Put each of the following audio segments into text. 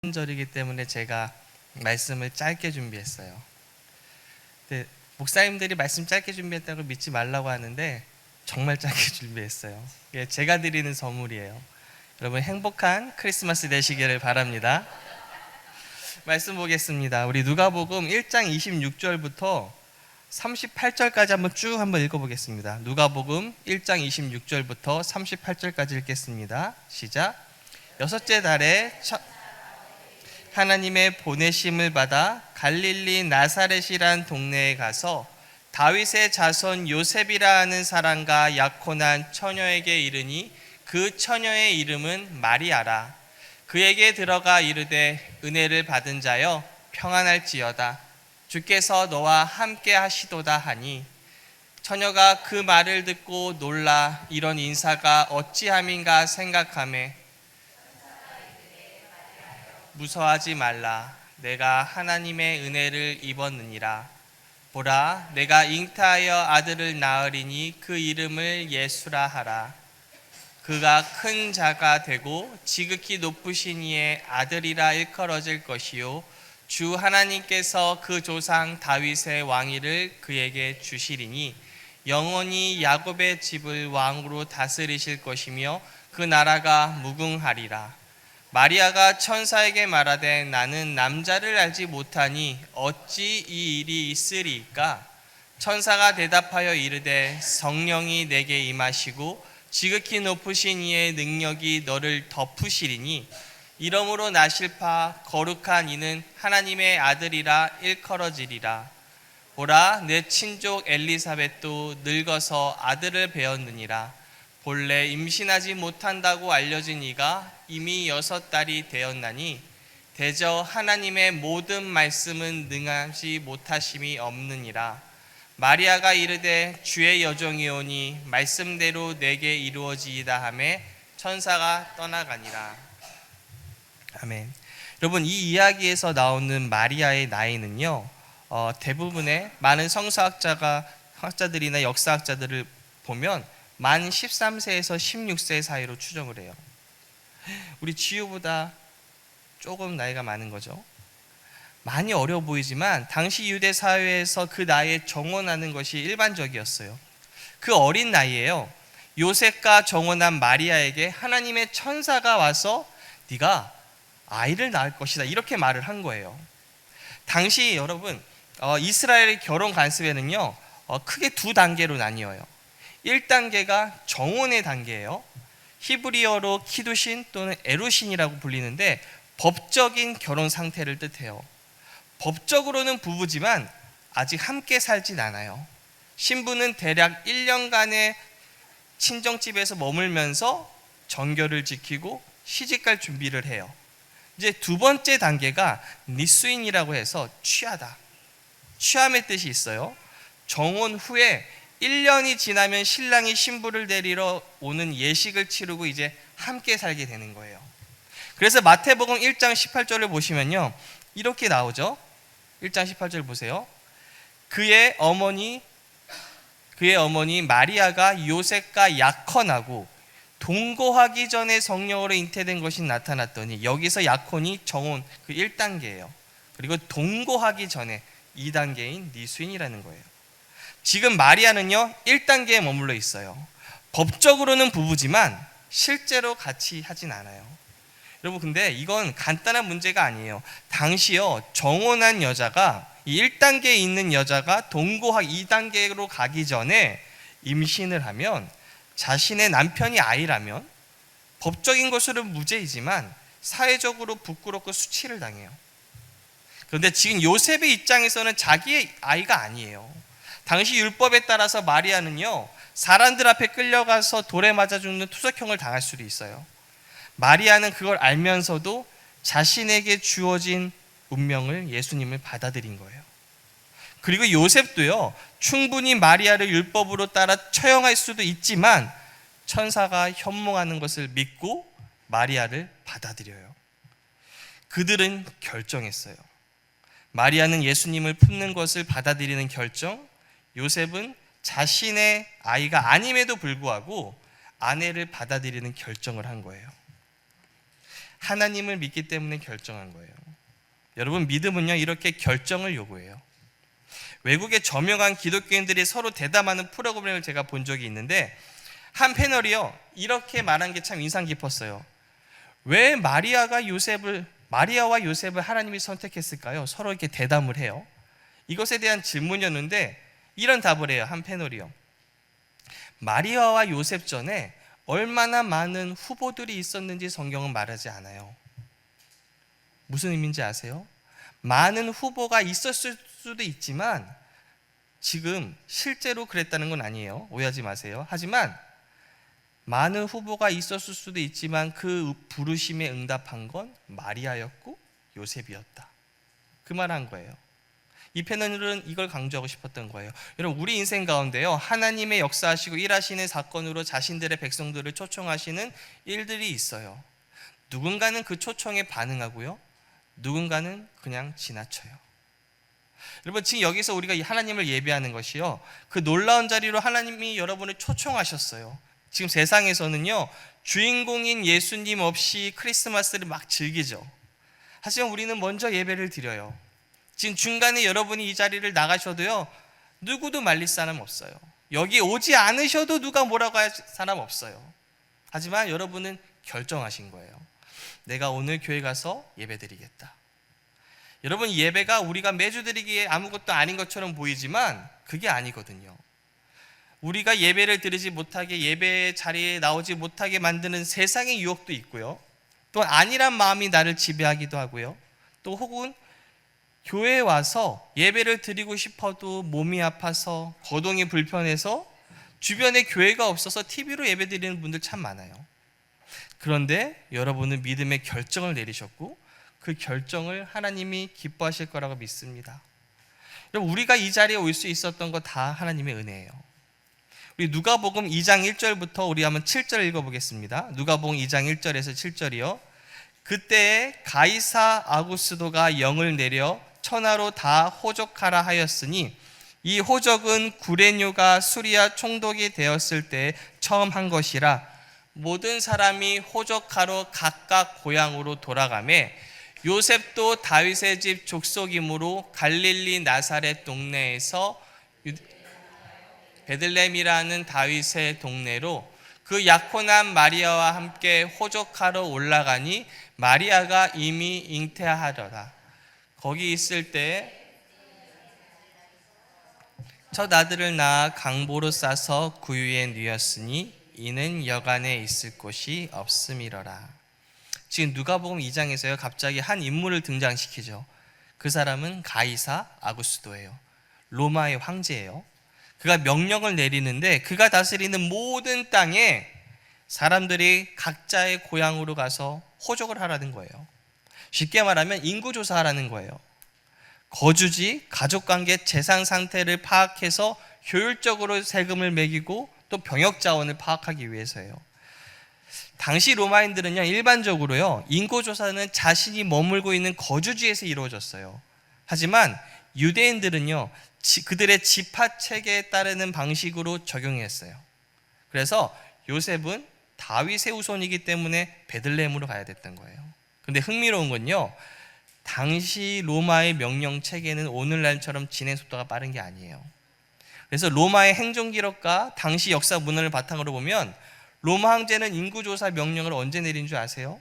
절이기 때문에 제가 말씀을 짧게 준비했어요. 근데 목사님들이 말씀 짧게 준비했다고 믿지 말라고 하는데 정말 짧게 준비했어요. 이게 제가 드리는 선물이에요. 여러분 행복한 크리스마스 되시기를 바랍니다. 말씀 보겠습니다. 우리 누가복음 1장 26절부터 38절까지 한번 읽어보겠습니다. 누가복음 1장 26절부터 38절까지 읽겠습니다. 시작. 여섯째 달에 하나님의 보내심을 받아 갈릴리 나사렛이란 동네에 가서 다윗의 자손 요셉이라 하는 사람과 약혼한 처녀에게 이르니 그 처녀의 이름은 마리아라. 그에게 들어가 이르되 은혜를 받은 자여 평안할지어다. 주께서 너와 함께 하시도다 하니 처녀가 그 말을 듣고 놀라 이런 인사가 어찌함인가 생각하매 무서워하지 말라. 내가 하나님의 은혜를 입었느니라. 보라, 내가 잉태하여 아들을 낳으리니 그 이름을 예수라 하라. 그가 큰 자가 되고 지극히 높으신 이의 아들이라 일컬어질 것이요 주 하나님께서 그 조상 다윗의 왕위를 그에게 주시리니 영원히 야곱의 집을 왕으로 다스리실 것이며 그 나라가 무궁하리라. 마리아가 천사에게 말하되 나는 남자를 알지 못하니 어찌 이 일이 있으리이까? 천사가 대답하여 이르되 성령이 내게 임하시고 지극히 높으신 이의 능력이 너를 덮으시리니 이러므로 나실파 거룩한 이는 하나님의 아들이라 일컬어지리라. 보라, 내 친족 엘리사벳도 늙어서 아들을 배었느니라. 본래 임신하지 못한다고 알려진 이가 이미 6달이 되었나니 대저 하나님의 모든 말씀은 능하지 못하심이 없느니라. 마리아가 이르되 주의 여종이오니 말씀대로 내게 이루어지이다 하매 천사가 떠나가니라. 아멘. 여러분, 이 이야기에서 나오는 마리아의 나이는요, 대부분의 많은 학자들이나 역사학자들을 보면 만 13세에서 16세 사이로 추정을 해요. 우리 지우보다 조금 나이가 많은 거죠. 많이 어려 보이지만 당시 유대 사회에서 그 나이에 정혼하는 것이 일반적이었어요. 그 어린 나이에요, 요셉과 정혼한 마리아에게 하나님의 천사가 와서 네가 아이를 낳을 것이다 이렇게 말을 한 거예요. 당시 여러분 이스라엘의 결혼 관습에는요 크게 두 단계로 나뉘어요. 1단계가 정혼의 단계예요. 히브리어로 키두신 또는 에루신이라고 불리는데 법적인 결혼 상태를 뜻해요. 법적으로는 부부지만 아직 함께 살진 않아요. 신부는 대략 1년간의 친정집에서 머물면서 정결을 지키고 시집갈 준비를 해요. 이제 두 번째 단계가 니수인이라고 해서 취하다, 취함의 뜻이 있어요. 정혼 후에 1년이 지나면 신랑이 신부를 데리러 오는 예식을 치르고 이제 함께 살게 되는 거예요. 그래서 마태복음 1장 18절을 보시면요 이렇게 나오죠. 1장 18절 보세요. 그의 어머니 마리아가 요셉과 약혼하고 동거하기 전에 성령으로 잉태된 것이 나타났더니, 여기서 약혼이 정혼 그 1단계예요. 그리고 동거하기 전에 2단계인 니수인이라는 거예요. 지금 마리아는요 1단계에 머물러 있어요. 법적으로는 부부지만 실제로 같이 하진 않아요. 여러분, 근데 이건 간단한 문제가 아니에요. 당시요 정혼한 여자가, 이 1단계에 있는 여자가 동거하기 2단계로 가기 전에 임신을 하면 자신의 남편이 아이라면 법적인 것으로는 무죄이지만 사회적으로 부끄럽고 수치를 당해요. 그런데 지금 요셉의 입장에서는 자기의 아이가 아니에요. 당시 율법에 따라서 마리아는요 사람들 앞에 끌려가서 돌에 맞아 죽는 투석형을 당할 수도 있어요. 마리아는 그걸 알면서도 자신에게 주어진 운명을, 예수님을 받아들인 거예요. 그리고 요셉도요 충분히 마리아를 율법으로 따라 처형할 수도 있지만 천사가 현몽하는 것을 믿고 마리아를 받아들여요. 그들은 결정했어요. 마리아는 예수님을 품는 것을 받아들이는 결정, 요셉은 자신의 아이가 아님에도 불구하고 아내를 받아들이는 결정을 한 거예요. 하나님을 믿기 때문에 결정한 거예요. 여러분, 믿음은요 이렇게 결정을 요구해요. 외국의 저명한 기독교인들이 서로 대담하는 프로그램을 제가 본 적이 있는데, 한 패널이요 이렇게 말한 게 참 인상 깊었어요. 왜 마리아와 요셉을 하나님이 선택했을까요? 서로 이렇게 대담을 해요. 이것에 대한 질문이었는데 이런 답을 해요. 한 패널이요. 마리아와 요셉 전에 얼마나 많은 후보들이 있었는지 성경은 말하지 않아요. 무슨 의미인지 아세요? 많은 후보가 있었을 수도 있지만 지금 실제로 그랬다는 건 아니에요. 오해하지 마세요. 하지만 많은 후보가 있었을 수도 있지만 그 부르심에 응답한 건 마리아였고 요셉이었다. 그 말 한 거예요. 이 패널은 이걸 강조하고 싶었던 거예요. 여러분, 우리 인생 가운데요 하나님의 역사하시고 일하시는 사건으로 자신들의 백성들을 초청하시는 일들이 있어요. 누군가는 그 초청에 반응하고요, 누군가는 그냥 지나쳐요. 여러분, 지금 여기서 우리가 하나님을 예배하는 것이요, 그 놀라운 자리로 하나님이 여러분을 초청하셨어요. 지금 세상에서는요 주인공인 예수님 없이 크리스마스를 막 즐기죠. 하지만 우리는 먼저 예배를 드려요. 지금 중간에 여러분이 이 자리를 나가셔도요 누구도 말릴 사람 없어요. 여기 오지 않으셔도 누가 뭐라고 할 사람 없어요. 하지만 여러분은 결정하신 거예요. 내가 오늘 교회 가서 예배 드리겠다. 여러분, 예배가 우리가 매주 드리기에 아무것도 아닌 것처럼 보이지만 그게 아니거든요. 우리가 예배를 드리지 못하게, 예배 자리에 나오지 못하게 만드는 세상의 유혹도 있고요, 또 안일한 마음이 나를 지배하기도 하고요, 또 혹은 교회에 와서 예배를 드리고 싶어도 몸이 아파서, 거동이 불편해서, 주변에 교회가 없어서 TV로 예배 드리는 분들 참 많아요. 그런데 여러분은 믿음의 결정을 내리셨고 그 결정을 하나님이 기뻐하실 거라고 믿습니다. 여러분, 우리가 이 자리에 올 수 있었던 거 다 하나님의 은혜예요. 우리 누가복음 2장 1절부터 우리 한번 7절 읽어보겠습니다. 누가복음 2장 1절에서 7절이요. 그때 가이사 아구스도가 영을 내려 천하로 다 호적하라 하였으니 이 호적은 구레뇨가 수리아 총독이 되었을 때 처음 한 것이라 모든 사람이 호적하러 각각 고향으로 돌아가매 요셉도 다윗의 집 족속이므로 갈릴리 나사렛 동네에서 베들레헴이라는 다윗의 동네로 그 약혼한 마리아와 함께 호적하러 올라가니 마리아가 이미 잉태하더라. 거기 있을 때 첫 아들을 낳아 강보로 싸서 구유에 누였으니 이는 여간에 있을 곳이 없음이러라. 지금 누가복음 2장에서요 갑자기 한 인물을 등장시키죠. 그 사람은 가이사 아구스도예요. 로마의 황제예요. 그가 명령을 내리는데 그가 다스리는 모든 땅에 사람들이 각자의 고향으로 가서 호적을 하라는 거예요. 쉽게 말하면 인구조사하라는 거예요. 거주지, 가족관계, 재산 상태를 파악해서 효율적으로 세금을 매기고 또 병역자원을 파악하기 위해서예요. 당시 로마인들은요 일반적으로요 인구조사는 자신이 머물고 있는 거주지에서 이루어졌어요. 하지만 유대인들은요 그들의 지파 체계에 따르는 방식으로 적용했어요. 그래서 요셉은 다윗의 후손이기 때문에 베들레헴으로 가야 됐던 거예요. 그런데 흥미로운 건요, 당시 로마의 명령 체계는 오늘날처럼 진행 속도가 빠른 게 아니에요. 그래서 로마의 행정기록과 당시 역사 문헌을 바탕으로 보면 로마 황제는 인구조사 명령을 언제 내린 줄 아세요?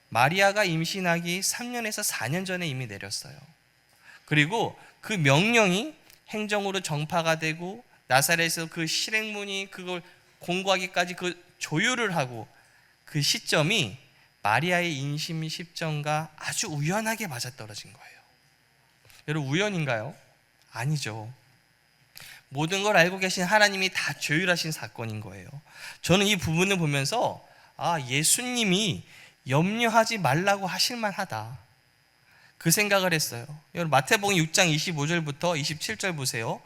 마리아가 임신하기 3년에서 4년 전에 이미 내렸어요. 그리고 그 명령이 행정으로 정파가 되고 나사렛에서 그 실행문이 그걸 공고하기까지 그 조율을 하고 그 시점이 마리아의 임신 시점과 아주 우연하게 맞아떨어진 거예요. 여러분, 우연인가요? 아니죠. 모든 걸 알고 계신 하나님이 다 조율하신 사건인 거예요. 저는 이 부분을 보면서 예수님이 염려하지 말라고 하실만하다, 그 생각을 했어요. 여러분, 마태복음 6장 25절부터 27절 보세요.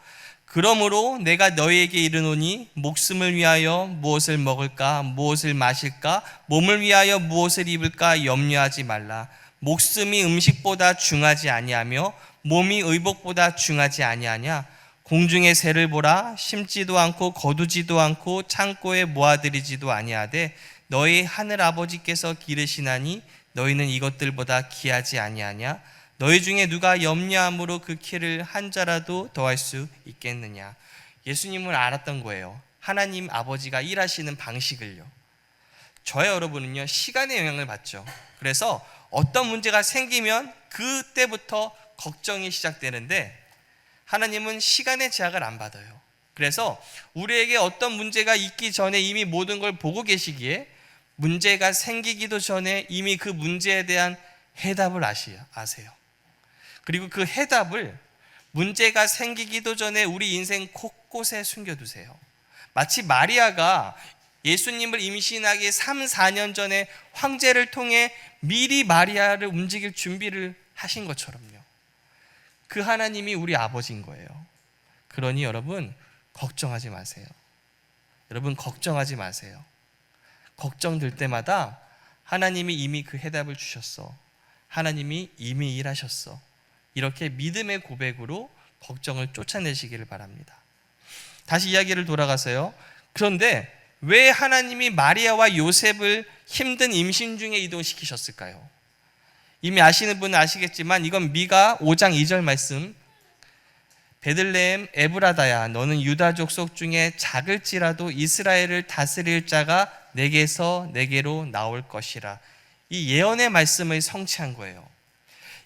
그러므로 내가 너희에게 이르노니 목숨을 위하여 무엇을 먹을까, 무엇을 마실까, 몸을 위하여 무엇을 입을까 염려하지 말라. 목숨이 음식보다 중하지 아니하며 몸이 의복보다 중하지 아니하냐. 공중의 새를 보라. 심지도 않고 거두지도 않고 창고에 모아들이지도 아니하되 너희 하늘 아버지께서 기르시나니 너희는 이것들보다 귀하지 아니하냐? 너희 중에 누가 염려함으로 그 키를 한 자라도 더할 수 있겠느냐? 예수님을 알았던 거예요. 하나님 아버지가 일하시는 방식을요. 저의 여러분은요, 시간의 영향을 받죠. 그래서 어떤 문제가 생기면 그때부터 걱정이 시작되는데, 하나님은 시간의 제약을 안 받아요. 그래서 우리에게 어떤 문제가 있기 전에 이미 모든 걸 보고 계시기에 문제가 생기기도 전에 이미 그 문제에 대한 해답을 아세요. 그리고 그 해답을 문제가 생기기도 전에 우리 인생 곳곳에 숨겨두세요. 마치 마리아가 예수님을 임신하기 3, 4년 전에 황제를 통해 미리 마리아를 움직일 준비를 하신 것처럼요. 그 하나님이 우리 아버지인 거예요. 그러니 여러분, 걱정하지 마세요. 여러분, 걱정하지 마세요. 걱정될 때마다 하나님이 이미 그 해답을 주셨어. 하나님이 이미 일하셨어. 이렇게 믿음의 고백으로 걱정을 쫓아내시기를 바랍니다. 다시 이야기를 돌아가서요. 그런데 왜 하나님이 마리아와 요셉을 힘든 임신 중에 이동시키셨을까요? 이미 아시는 분은 아시겠지만 이건 미가 5장 2절 말씀, 베들레헴 에브라다야 너는 유다 족속 중에 작을지라도 이스라엘을 다스릴 자가 내게서 내게로 나올 것이라. 이 예언의 말씀을 성취한 거예요.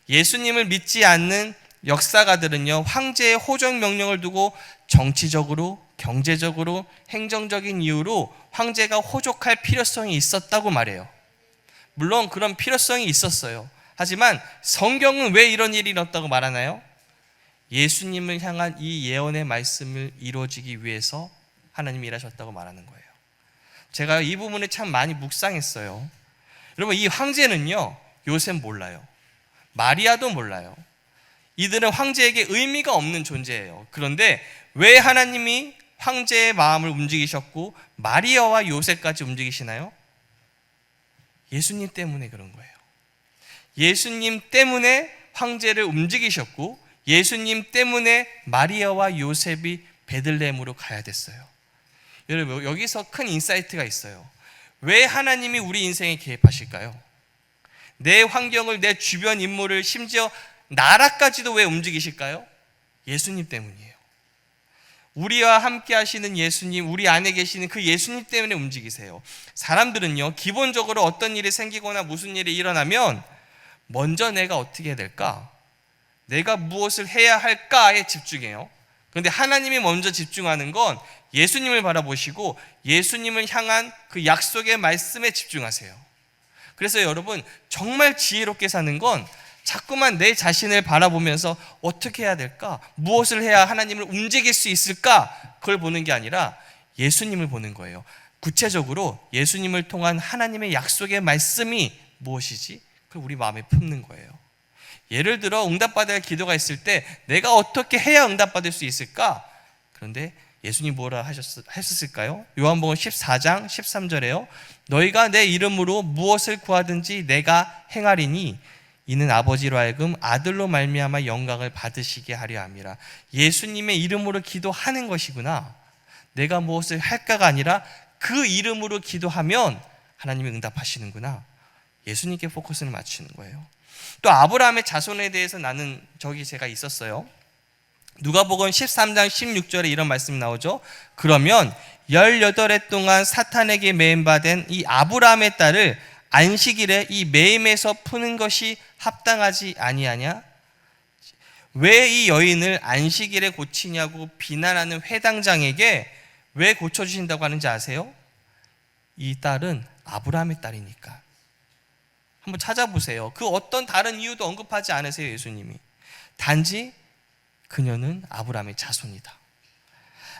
예수님을 믿지 않는 역사가들은요, 황제의 호적 명령을 두고 정치적으로, 경제적으로, 행정적인 이유로 황제가 호족할 필요성이 있었다고 말해요. 물론 그런 필요성이 있었어요. 하지만 성경은 왜 이런 일이 일어났다고 말하나요? 예수님을 향한 이 예언의 말씀을 이루어지기 위해서 하나님이 일하셨다고 말하는 거예요. 제가 이 부분을 참 많이 묵상했어요. 여러분, 이 황제는요, 요셉 몰라요. 마리아도 몰라요. 이들은 황제에게 의미가 없는 존재예요. 그런데 왜 하나님이 황제의 마음을 움직이셨고 마리아와 요셉까지 움직이시나요? 예수님 때문에 그런 거예요. 예수님 때문에 황제를 움직이셨고 예수님 때문에 마리아와 요셉이 베들레헴으로 가야 됐어요. 여러분, 여기서 큰 인사이트가 있어요. 왜 하나님이 우리 인생에 개입하실까요? 내 환경을, 내 주변 인물을, 심지어 나라까지도 왜 움직이실까요? 예수님 때문이에요. 우리와 함께 하시는 예수님, 우리 안에 계시는 그 예수님 때문에 움직이세요. 사람들은요, 기본적으로 어떤 일이 생기거나 무슨 일이 일어나면 먼저 내가 어떻게 해야 될까? 내가 무엇을 해야 할까에 집중해요. 그런데 하나님이 먼저 집중하는 건 예수님을 바라보시고 예수님을 향한 그 약속의 말씀에 집중하세요. 그래서 여러분, 정말 지혜롭게 사는 건 자꾸만 내 자신을 바라보면서 어떻게 해야 될까? 무엇을 해야 하나님을 움직일 수 있을까? 그걸 보는 게 아니라 예수님을 보는 거예요. 구체적으로 예수님을 통한 하나님의 약속의 말씀이 무엇이지? 그걸 우리 마음에 품는 거예요. 예를 들어 응답받을 기도가 있을 때 내가 어떻게 해야 응답받을 수 있을까? 그런데 예수님 뭐라 하셨을까요? 요한복음 14장 13절에요. 너희가 내 이름으로 무엇을 구하든지 내가 행하리니 이는 아버지로 하여금 아들로 말미암아 영광을 받으시게 하려 함이라. 예수님의 이름으로 기도하는 것이구나. 내가 무엇을 할까가 아니라 그 이름으로 기도하면 하나님이 응답하시는구나. 예수님께 포커스를 맞추는 거예요. 또 아브라함의 자손에 대해서 제가 있었어요. 누가복음 13장 16절에 이런 말씀이 나오죠. 그러면 18해 동안 사탄에게 매임받은 이 아브라함의 딸을 안식일에 이 매임에서 푸는 것이 합당하지 아니하냐? 왜 이 여인을 안식일에 고치냐고 비난하는 회당장에게 왜 고쳐주신다고 하는지 아세요? 이 딸은 아브라함의 딸이니까. 한번 찾아보세요. 그 어떤 다른 이유도 언급하지 않으세요, 예수님이. 단지 그녀는 아브라함의 자손이다.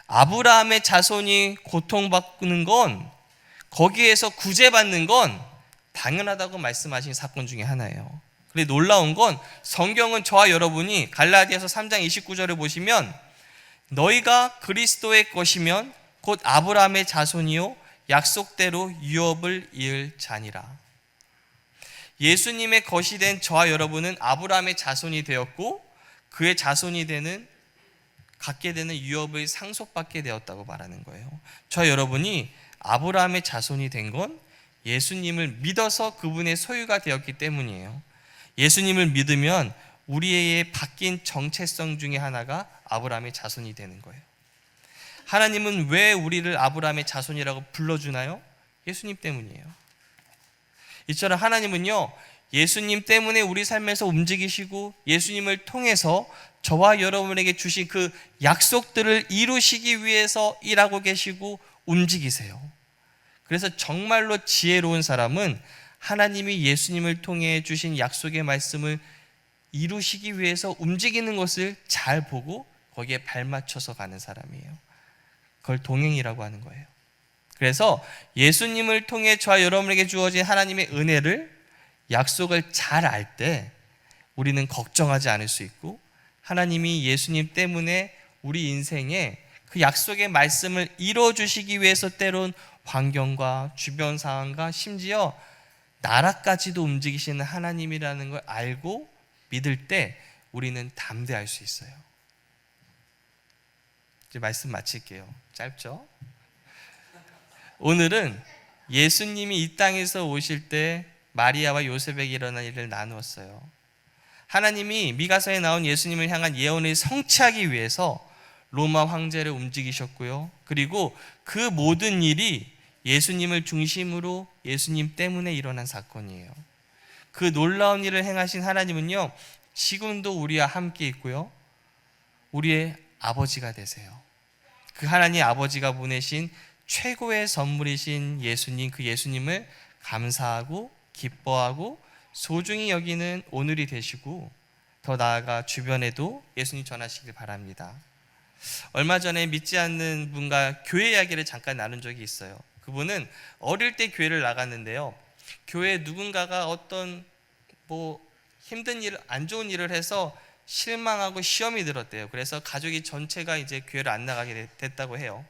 아브라함의 자손이 고통받는 건, 거기에서 구제받는 건 당연하다고 말씀하신 사건 중에 하나예요. 그런데 놀라운 건 성경은 저와 여러분이 갈라디아서 3장 29절을 보시면 너희가 그리스도의 것이면 곧 아브라함의 자손이요 약속대로 유업을 이을 자니라. 예수님의 것이 된 저와 여러분은 아브라함의 자손이 되었고 그의 자손이 갖게 되는 유업을 상속받게 되었다고 말하는 거예요. 저와 여러분이 아브라함의 자손이 된 건 예수님을 믿어서 그분의 소유가 되었기 때문이에요. 예수님을 믿으면 우리의 바뀐 정체성 중에 하나가 아브라함의 자손이 되는 거예요. 하나님은 왜 우리를 아브라함의 자손이라고 불러주나요? 예수님 때문이에요. 이처럼 하나님은요, 예수님 때문에 우리 삶에서 움직이시고 예수님을 통해서 저와 여러분에게 주신 그 약속들을 이루시기 위해서 일하고 계시고 움직이세요. 그래서 정말로 지혜로운 사람은 하나님이 예수님을 통해 주신 약속의 말씀을 이루시기 위해서 움직이는 것을 잘 보고 거기에 발맞춰서 가는 사람이에요. 그걸 동행이라고 하는 거예요. 그래서 예수님을 통해 저와 여러분에게 주어진 하나님의 은혜를, 약속을 잘 알 때 우리는 걱정하지 않을 수 있고, 하나님이 예수님 때문에 우리 인생에 그 약속의 말씀을 이루어주시기 위해서 때론 환경과 주변 상황과 심지어 나라까지도 움직이시는 하나님이라는 걸 알고 믿을 때 우리는 담대할 수 있어요. 이제 말씀 마칠게요. 짧죠? 오늘은 예수님이 이 땅에서 오실 때 마리아와 요셉에게 일어난 일을 나누었어요. 하나님이 미가서에 나온 예수님을 향한 예언을 성취하기 위해서 로마 황제를 움직이셨고요. 그리고 그 모든 일이 예수님을 중심으로 예수님 때문에 일어난 사건이에요. 그 놀라운 일을 행하신 하나님은요, 지금도 우리와 함께 있고요, 우리의 아버지가 되세요. 그 하나님 아버지가 보내신 최고의 선물이신 예수님, 그 예수님을 감사하고 기뻐하고 소중히 여기는 오늘이 되시고, 더 나아가 주변에도 예수님 전하시길 바랍니다. 얼마 전에 믿지 않는 분과 교회 이야기를 잠깐 나눈 적이 있어요. 그분은 어릴 때 교회를 나갔는데요, 교회에 누군가가 어떤 힘든 일, 안 좋은 일을 해서 실망하고 시험이 들었대요. 그래서 가족이 전체가 이제 교회를 안 나가게 됐다고 해요.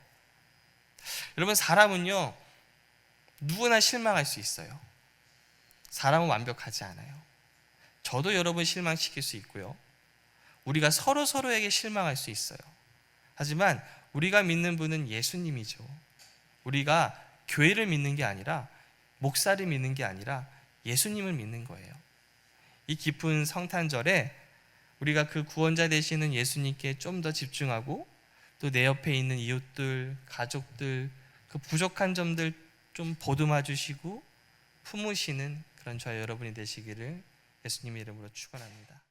여러분, 사람은요, 누구나 실망할 수 있어요. 사람은 완벽하지 않아요. 저도 여러분 실망시킬 수 있고요, 우리가 서로에게 실망할 수 있어요. 하지만 우리가 믿는 분은 예수님이죠. 우리가 교회를 믿는 게 아니라, 목사를 믿는 게 아니라 예수님을 믿는 거예요. 이 깊은 성탄절에 우리가 그 구원자 되시는 예수님께 좀 더 집중하고, 또 내 옆에 있는 이웃들, 가족들, 그 부족한 점들 좀 보듬어 주시고 품으시는 그런 저와 여러분이 되시기를 예수님의 이름으로 축원합니다.